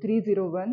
301,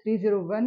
301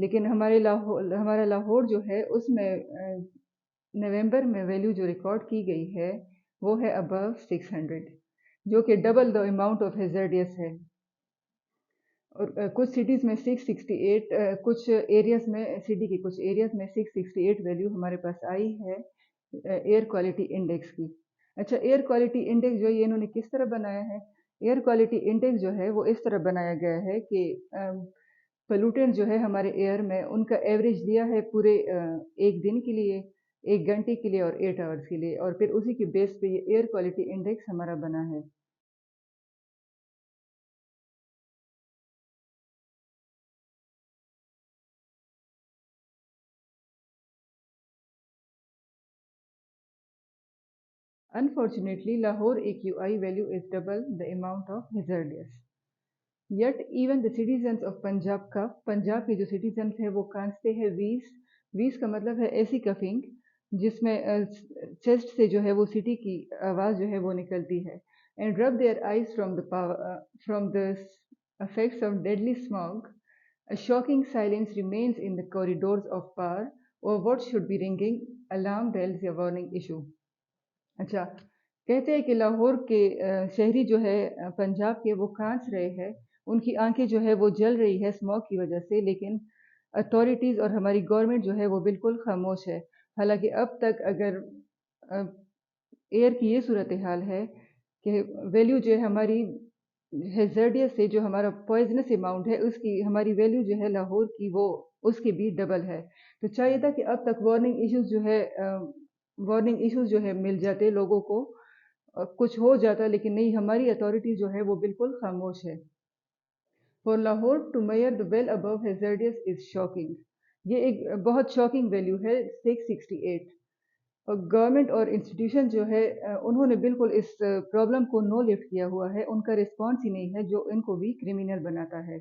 لیکن ہمارا لاہور جو ہے اس میں نومبر میں ویلیو جو ریکارڈ کی گئی ہے وہ ہے ابو 600، جو کہ ڈبل دا اماؤنٹ آف ہیزارڈیس ہے۔ اور کچھ سٹیز میں 668، کچھ ایریاز میں سٹی کے کچھ ایریاز میں 668 ویلیو ہمارے پاس آئی ہے ایئر کوالٹی انڈیکس کی۔ اچھا، ایئر کوالٹی انڈیکس جو یہ انہوں نے کس طرح بنایا ہے؟ ایئر کوالٹی انڈیکس جو ہے وہ اس طرح بنایا گیا ہے کہ پلوٹنٹ جو ہے ہمارے ایئر میں ان کا ایوریج دیا ہے پورے ایک دن کے لیے، ایک گھنٹے کے لیے اور 8 آورس کے لیے، اور پھر اسی کے بیس پہ یہ ایئر کوالٹی انڈیکس ہمارا بنا ہے۔ Unfortunately, Lahore AQI value is double the amount of hazardous. Yet even the citizens of Punjab کا پنجاب کے جو citizens ہیں وہ کھانستے ہیں ویس کا مطلب ہے ایسی کفنگ جس میں چیسٹ سے جو ہے وہ سٹی کی آواز جو ہے وہ نکلتی ہے، and rub their eyes from the effects of deadly smog. A shocking silence remains in the corridors of power, or what should be ringing alarm bells یا warning issue. اچھا، کہتے ہیں کہ لاہور کے شہری جو ہے پنجاب کے وہ کھانس رہے ہیں، ان کی آنکھیں جو ہے وہ جل رہی ہے اسموک کی وجہ سے، لیکن اتھارٹیز اور ہماری گورنمنٹ جو ہے وہ بالکل خاموش ہے۔ حالانکہ اب تک اگر ایئر کی یہ صورتحال ہے کہ ویلیو جو ہے ہماری ہیزارڈیس سے جو ہمارا پوائزنس اماؤنٹ ہے اس کی ہماری ویلیو جو ہے لاہور کی وہ اس کی بھی ڈبل ہے، تو چاہیے تھا کہ اب تک وارننگ ایشوز جو ہے مل جاتے لوگوں کو، کچھ ہو جاتا، لیکن نہیں، ہماری اتھارٹی جو ہے وہ بالکل خاموش ہے۔ For Lahore to mayor the well above hazardous is shocking, یہ ایک بہت شاکنگ ویلیو ہے 668، اور گورنمنٹ اور انسٹیٹیوشن جو ہے انہوں نے بالکل اس پرابلم کو نو لفٹ کیا ہوا ہے، ان کا رسپانس ہی نہیں ہے جو ان کو بھی کرمینل بناتا ہے۔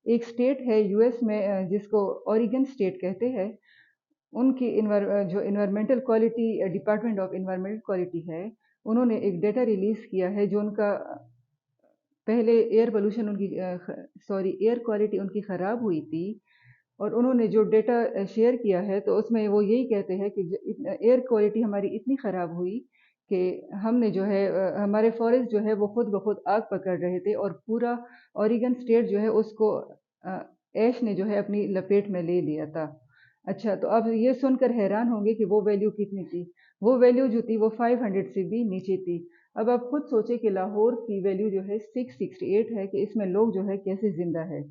ایک سٹیٹ ہے یو ایس میں جس کو اوریگن سٹیٹ کہتے ہیں، ان کی جو environmental quality department of environmental quality ہے، انہوں نے ایک ڈیٹا ریلیز کیا ہے جو ان کا پہلے ایئر کوالٹی ان کی خراب ہوئی تھی، اور انہوں نے جو ڈیٹا شیئر کیا ہے تو اس میں وہ یہی کہتے ہیں کہ ایئر کوالٹی ہماری اتنی خراب ہوئی کہ ہم نے جو ہے ہمارے فارسٹ جو ہے وہ خود بخود آگ پکڑ رہے تھے، اور پورا اوریگن سٹیٹ جو ہے اس کو ایش نے جو ہے اپنی لپیٹ میں لے لیا تھا۔ اچھا، تو آپ یہ سن کر حیران ہوں گے کہ وہ ویلیو کتنی تھی؟ وہ ویلیو جو تھی وہ 500 سے بھی نیچے تھی۔ اب آپ خود سوچیں کہ لاہور کی ویلیو جو ہے 668 ہے، کہ اس میں لوگ جو ہے کیسے زندہ ہے۔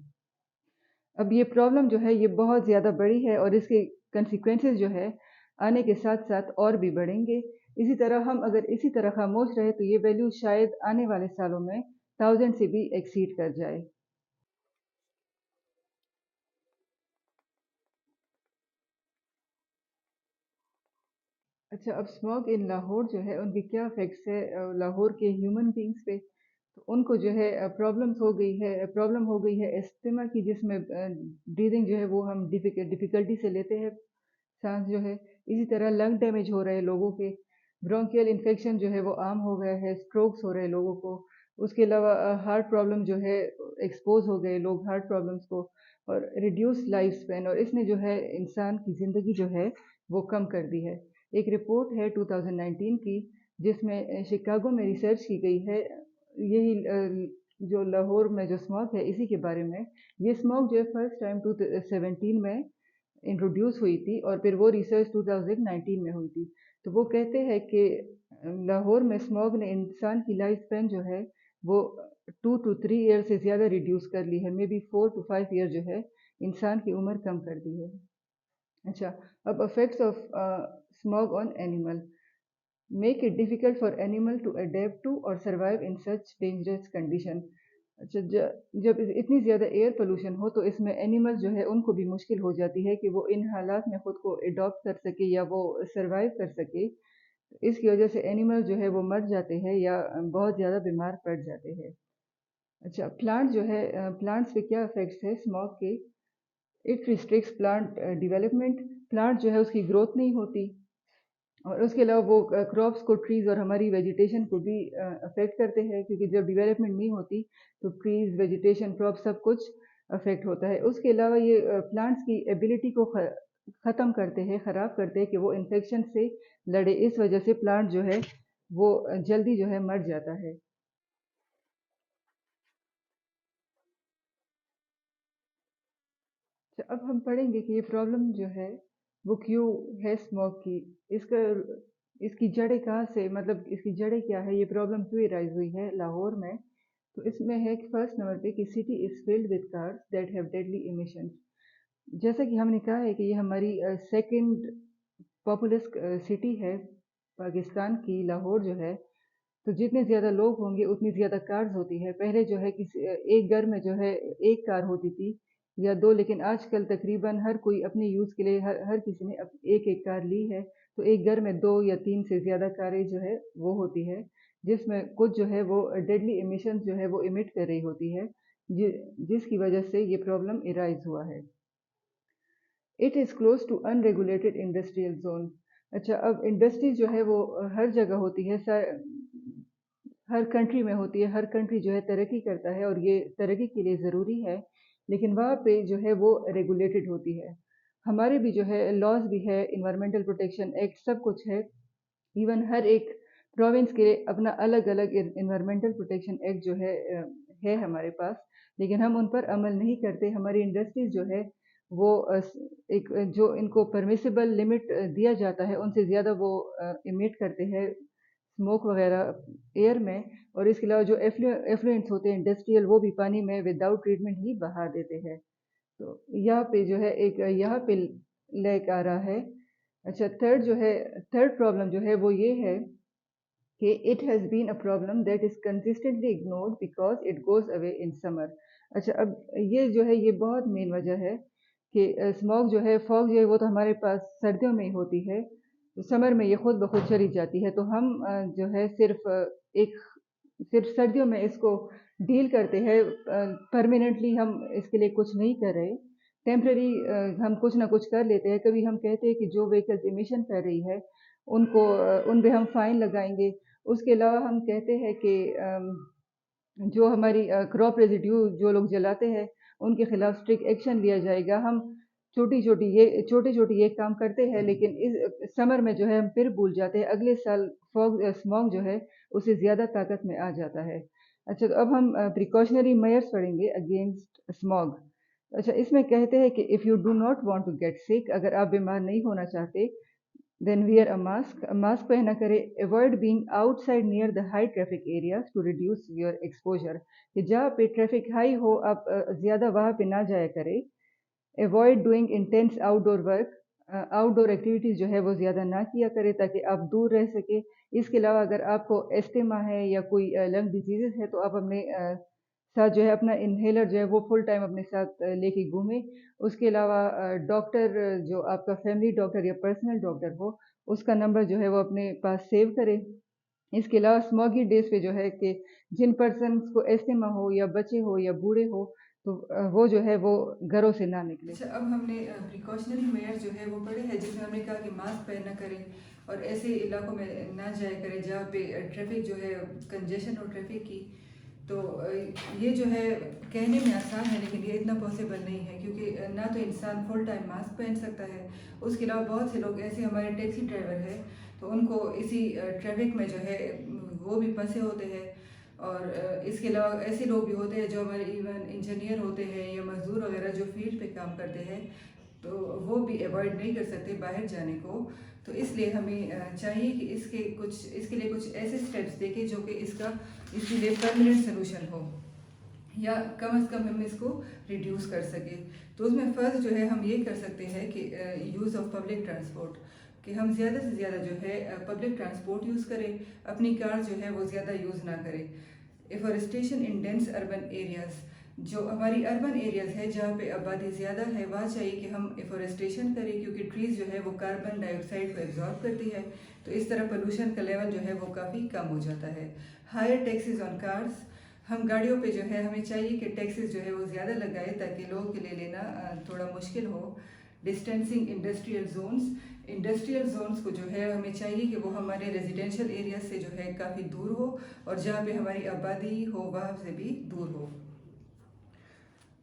اب یہ پرابلم جو ہے یہ بہت زیادہ بڑی ہے، اور اس کے کنسیکوینسز جو ہے آنے کے ساتھ ساتھ اور بھی بڑھیں گے۔ اسی طرح ہم اگر اسی طرح خاموش رہے تو یہ ویلیو شاید آنے والے سالوں میں 1000 سے بھی ایکسیڈ کر جائے۔ اچھا، اب اسموگ ان لاہور جو ہے ان کے کیا افیکٹس ہے لاہور کے ہیومن بینگس پہ؟ تو ان کو جو ہے پرابلم ہو گئی ہے استھما کی، جس میں بریدنگ جو ہے وہ ہم ڈیفیکلٹی سے لیتے ہیں سانس جو ہے۔ اسی طرح لنگ ڈیمیج ہو رہے ہیں لوگوں کے، برونکیل انفیکشن جو ہے وہ عام ہو گیا ہے، اسٹروکس ہو رہے ہیں لوگوں کو۔ اس کے علاوہ ہارٹ پرابلم جو ہے ایکسپوز ہو گئے لوگ ہارٹ پرابلمس کو، اور ریڈیوس لائف سپین، اور اس نے جو ہے انسان کی زندگی جو ہے وہ کم کر دی ہے۔ ایک رپورٹ ہے 2019 کی جس میں شکاگو میں ریسرچ کی گئی ہے، یہی جو لاہور میں جو اسموگ ہے اسی کے بارے میں۔ یہ اسموگ جو ہے فرسٹ ٹائم 2017 میں انٹروڈیوس ہوئی تھی، اور پھر وہ ریسرچ 2019 میں ہوئی تھی۔ تو وہ کہتے ہیں کہ لاہور میں اسموگ نے انسان کی لائف سپین جو ہے وہ 2 to 3 ایئر سے زیادہ ریڈیوس کر لی ہے، مے بی 4 to 5 ایئر جو ہے انسان کی عمر کم کر دی ہے۔ اچھا، اب effects of smog on animal make it difficult for animal to adapt to اور survive in such dangerous condition. اچھا، جب اتنی زیادہ ایئر پولوشن ہو تو اس میں اینیمل جو ہے ان کو بھی مشکل ہو جاتی ہے کہ وہ ان حالات میں خود کو اڈاپٹ کر سکے یا وہ سروائیو کر سکے۔ اس کی وجہ سے اینیمل جو ہے وہ مر جاتے ہیں یا بہت زیادہ بیمار پڑ جاتے ہیں۔ اچھا، پلانٹ جو ہے پلانٹس پہ کیا افیکٹس ہے اسموگ کے؟ اٹ ریسٹرکٹس پلانٹ ڈیولپمنٹ، پلانٹ جو ہے اس کی گروتھ نہیں ہوتی، اور اس کے علاوہ وہ کراپس کو، ٹریز اور ہماری ویجیٹیشن کو بھی افیکٹ کرتے ہیں، کیونکہ جب ڈیولپمنٹ نہیں ہوتی تو ٹریز، ویجیٹیشن، کراپ سب کچھ افیکٹ ہوتا ہے. اس کے علاوہ یہ پلانٹس کی ایبلٹی کو ختم کرتے ہیں، خراب کرتے ہیں کہ وہ انفیکشن سے لڑے. اس وجہ سے پلانٹ جو ہے وہ جلدی جو ہے مر جاتا ہے. اب ہم پڑھیں گے کہ یہ پرابلم جو ہے وہ کیوں ہے اسموک کی. اس کی جڑیں کہاں سے، مطلب اس کی جڑیں کیا ہے، یہ پرابلم کیوں رائز ہوئی ہے لاہور میں. تو اس میں ہے کہ فرسٹ نمبر پہ کہ city is flood with cars that have deadly emissions. جیسا کہ ہم نے کہا ہے کہ یہ ہماری سیکنڈ پاپولس سٹی ہے پاکستان کی، لاہور جو ہے. تو جتنے زیادہ لوگ ہوں گے اتنی زیادہ کارز ہوتی ہے. پہلے جو ہے کسی ایک گھر میں جو ہے ایک کار ہوتی تھی یا دو، لیکن آج کل تقریباً ہر کوئی اپنے یوز کے لیے ہر کسی نے ایک ایک کار لی ہے. تو ایک گھر میں 2 یا 3 سے زیادہ کاریں جو ہے وہ ہوتی ہے، جس میں کچھ جو ہے وہ ڈیڈلی ایمیشن جو ہے وہ ایمٹ کر رہی ہوتی ہے، جس کی وجہ سے یہ پرابلم ارائز ہوا ہے. It is close to an regulated industrial zone. اچھا، اب انڈسٹری جو ہے وہ ہر جگہ ہوتی ہے، ہر کنٹری میں ہوتی ہے. ہر کنٹری جو ہے ترقی کرتا ہے اور یہ ترقی کے لیے ضروری ہے، لیکن وہاں پہ جو ہے وہ ریگولیٹڈ ہوتی ہے. ہمارے بھی جو ہے لاز بھی ہے، انوائرمنٹل پروٹیکشن ایکٹ سب کچھ ہے. ایون ہر ایک پروونس کے لیے اپنا الگ الگ انوائرمنٹل پروٹیکشن ایکٹ جو ہے ہمارے پاس، لیکن ہم ان پر عمل نہیں کرتے. ہماری انڈسٹریز جو ہے وہ ایک جو ان کو پرمیسیبل لمٹ دیا جاتا ہے ان سے زیادہ وہ ایمٹ کرتے ہیں اسموک وغیرہ ایئر میں. اور اس کے علاوہ جو ایفلوئنٹس ہوتے ہیں انڈسٹریل، وہ بھی پانی میں وداؤٹ ٹریٹمنٹ ہی بہا دیتے ہیں. تو یہاں پہ جو ہے ایک یہاں پہ لیک آ رہا ہے. اچھا، تھرڈ پرابلم جو ہے وہ یہ ہے کہ it has been a problem that is consistently ignored because it goes away in summer. اچھا، اب یہ جو ہے یہ بہت مین وجہ ہے کہ اسموک جو ہے، فوگ جو ہے وہ تو ہمارے پاس سردیوں میں ہی ہوتی ہے، سمر میں یہ خود بخود چلی جاتی ہے. تو ہم جو ہے صرف سردیوں میں اس کو ڈیل کرتے ہیں. پرماننٹلی ہم اس کے لیے کچھ نہیں کر رہے، ٹیمپرری ہم کچھ نہ کچھ کر لیتے ہیں. کبھی ہم کہتے ہیں کہ جو وہیکلز ایمیشن کر رہی ہے ان پہ ہم فائن لگائیں گے. اس کے علاوہ ہم کہتے ہیں کہ جو ہماری کراپ ریزیڈیو جو لوگ جلاتے ہیں ان کے خلاف اسٹرکٹ ایکشن لیا جائے گا. ہم چھوٹی چھوٹی یہ کام کرتے ہیں، لیکن اس سمر میں جو ہے ہم پھر بھول جاتے ہیں. اگلے سال اسموگ جو ہے اسے زیادہ طاقت میں آ جاتا ہے. اچھا، تو اب ہم پریکاشنری میئرس پڑھیں گے اگینسٹ اسموگ. اچھا، اس میں کہتے ہیں کہ if you do not want to get sick, اگر آپ بیمار نہیں ہونا چاہتے، دین ویئر اے ماسک پہنا کرے. Avoid being outside near the high traffic areas to reduce your exposure. کہ جہاں پہ ٹریفک ہائی ہو آپ زیادہ وہاں پہ نہ جایا کرے. اوائڈ ڈوئنگ انٹینس آؤٹ ڈور ورک، آؤٹ ڈور ایکٹیویٹیز جو ہے وہ زیادہ نہ کیا کرے تاکہ آپ دور رہ سکے. اس کے علاوہ اگر آپ کو ایسٹما ہے یا کوئی لنگ ڈیزیزز ہے تو آپ اپنے ساتھ جو ہے اپنا انہیلر جو ہے وہ فل ٹائم اپنے ساتھ لے کے گھومیں. اس کے علاوہ ڈاکٹر جو آپ کا فیملی ڈاکٹر یا پرسنل ڈاکٹر ہو اس کا نمبر جو ہے وہ اپنے پاس سیو کرے. اس کے علاوہ اسموگی ڈیز پہ جو ہے کہ جن پرسنس کو ایسٹما ہو یا بچے ہو یا بوڑھے ہو تو وہ جو ہے وہ گھروں سے نہ نکلے. اچھا، اب ہم نے پریکاشنری میئر جو ہے وہ پڑھے ہیں، جس میں ہم نے کہا کہ ماسک پہننا کرے اور ایسے علاقوں میں نہ جایا کرے جہاں پہ ٹریفک جو ہے کنجیشن ہو ٹریفک کی. تو یہ جو ہے کہنے میں آسان ہے لیکن یہ اتنا پاسبل نہیں ہے، کیونکہ نہ تو انسان فل ٹائم ماسک پہن سکتا ہے. اس کے علاوہ بہت سے لوگ ایسے ہمارے ٹیکسی ڈرائیور ہیں تو ان کو اسی ٹریفک میں جو ہے وہ بھی پھنسے ہوتے ہیں. اور اس کے علاوہ ایسے لوگ بھی ہوتے ہیں جو ہمارے ایون انجینئر ہوتے ہیں یا مزدور وغیرہ جو فیلڈ پہ کام کرتے ہیں، تو وہ بھی اوائڈ نہیں کر سکتے باہر جانے کو. تو اس لیے ہمیں چاہیے کہ اس کے لیے کچھ ایسے اسٹیپس دیکھیں جو کہ اس کے لیے پرماننٹ سلوشن ہو، یا کم از کم ہم اس کو ریڈیوس کر سکیں. تو اس میں فرسٹ جو ہے ہم یہ کر سکتے ہیں کہ یوز آف پبلک ٹرانسپورٹ، کہ ہم زیادہ سے زیادہ جو ہے پبلک ٹرانسپورٹ یوز کریں، اپنی کار جو ہے وہ زیادہ یوز نہ کریں. ایفورسٹیشن ان ڈینس اربن ایریاز، جو ہماری اربن ایریاز ہے جہاں پہ آبادی زیادہ ہے وہاں چاہیے کہ ہم ایفورسٹیشن کریں، کیونکہ ٹریز جو ہے وہ کاربن ڈائی آکسائڈ کو ایبزارب کرتی ہے. تو اس طرح پولوشن کا لیول جو ہے وہ کافی کم ہو جاتا ہے. ہائر ٹیکسز آن کارز، ہم گاڑیوں پہ جو ہے ہمیں چاہیے کہ ٹیکسز جو ہے وہ زیادہ لگائے تاکہ لوگوں کے لیے لینا تھوڑا مشکل ہو. ڈسٹینسنگ انڈسٹریل زونز کو جو ہے ہمیں چاہیے کہ وہ ہمارے ریزیڈینشیل ایریا سے جو ہے کافی دور ہو اور جہاں پہ ہماری آبادی ہو وہاں سے بھی دور ہو.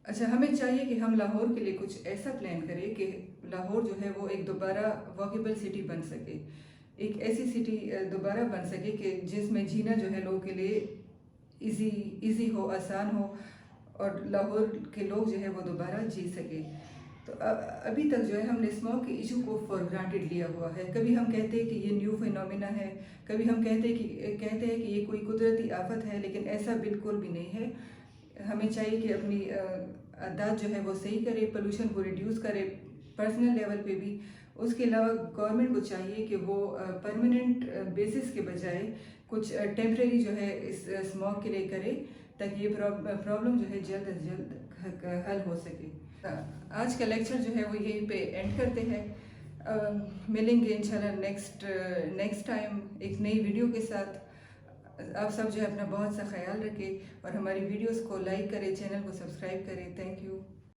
اچھا، ہمیں چاہیے کہ ہم لاہور کے لیے کچھ ایسا پلان کریں کہ لاہور جو ہے وہ ایک دوبارہ واکیبل سٹی بن سکے، ایک ایسی سٹی دوبارہ بن سکے کہ جس میں جینا جو ہے لوگوں کے لیے ایزی ہو، آسان ہو، اور لاہور کے لوگ جو ہے وہ دوبارہ جی سکے۔ تو ابھی تک جو ہے ہم نے اسموگ کے ایشو کو فار گرانٹیڈ لیا ہوا ہے۔ کبھی ہم کہتے ہیں کہ یہ نیو فینومینا ہے، کبھی ہم کہتے ہیں کہ یہ کوئی قدرتی آفت ہے، لیکن ایسا بالکل بھی نہیں ہے۔ ہمیں چاہیے کہ اپنی اعداد جو ہے وہ صحیح کرے، پولوشن کو ریڈیوس کرے پرسنل لیول پہ بھی۔ اس کے علاوہ گورنمنٹ کو چاہیے کہ وہ پرماننٹ بیسس کے بجائے کچھ ٹیمپریری جو ہے اس اسموگ کے لیے کرے، تاکہ یہ پرابلم جو ہے جلد از جلد حل ہو سکے۔ آج کا لیکچر جو ہے وہ یہیں پہ اینڈ کرتے ہیں۔ ملیں گے انشاءاللہ نیکسٹ ٹائم ایک نئی ویڈیو کے ساتھ۔ آپ سب جو ہے اپنا بہت سا خیال رکھیں اور ہماری ویڈیوز کو لائک کریں، چینل کو سبسکرائب کریں۔ Thank you.